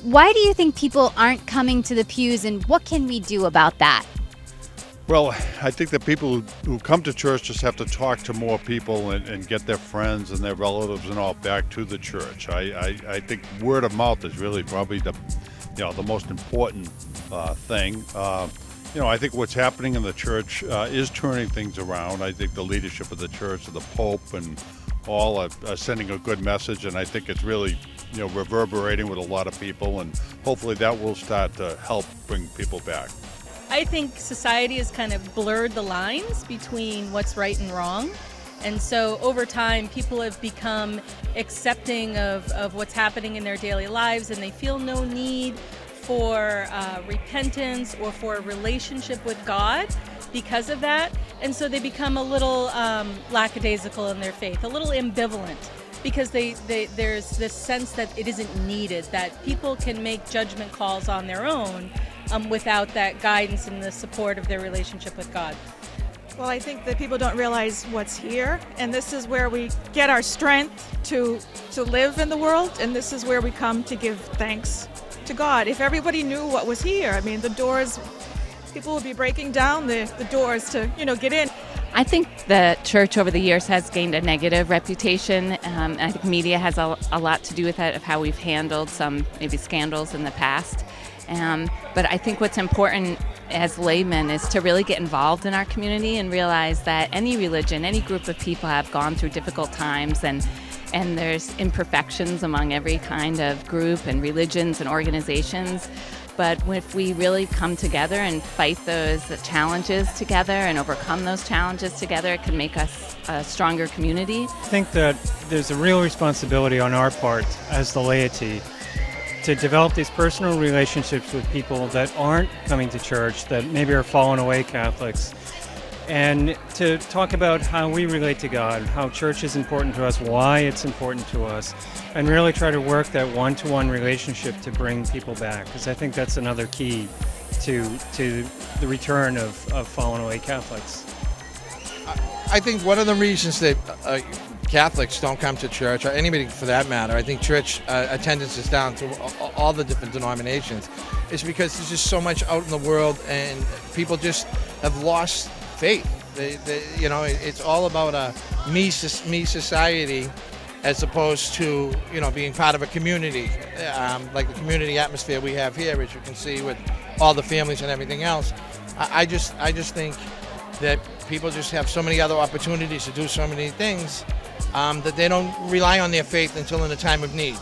Why do you think people aren't coming to the pews, and what can we do about that? Well, I think that people who come to church just have to talk to more people and get their friends and their relatives and all back to the church. I think word of mouth is really probably the most important thing. I think what's happening in the church is turning things around. I think the leadership of the church, the Pope, and all are sending a good message, and I think it's really reverberating with a lot of people, and hopefully that will start to help bring people back. I think society has kind of blurred the lines between what's right and wrong. And so over time, people have become accepting of what's happening in their daily lives, and they feel no need for repentance or for a relationship with God because of that. And so they become a little lackadaisical in their faith, a little ambivalent, because there's this sense that it isn't needed, that people can make judgment calls on their own without that guidance and the support of their relationship with God. Well, I think that people don't realize what's here, and this is where we get our strength to live in the world, and this is where we come to give thanks to God. If everybody knew what was here, I mean, the doors, people would be breaking down the doors to, get in. I think the church over the years has gained a negative reputation. I think media has a lot to do with that, of how we've handled some maybe scandals in the past. But I think what's important as laymen is to really get involved in our community and realize that any religion, any group of people have gone through difficult times, and there's imperfections among every kind of group and religions and organizations. But if we really come together and fight those challenges together and overcome those challenges together, it can make us a stronger community. I think that there's a real responsibility on our part as the laity to develop these personal relationships with people that aren't coming to church, that maybe are fallen away Catholics, and to talk about how we relate to God, how church is important to us, why it's important to us, and really try to work that one-to-one relationship to bring people back, because I think that's another key to the return of fallen away Catholics. I think one of the reasons that Catholics don't come to church, or anybody for that matter, I think church attendance is down to all the different denominations, is because there's just so much out in the world and people just have lost faith. It's all about a me society as opposed to, being part of a community, like the community atmosphere we have here, as you can see with all the families and everything else. I just think that people just have so many other opportunities to do so many things that they don't rely on their faith until in a time of need.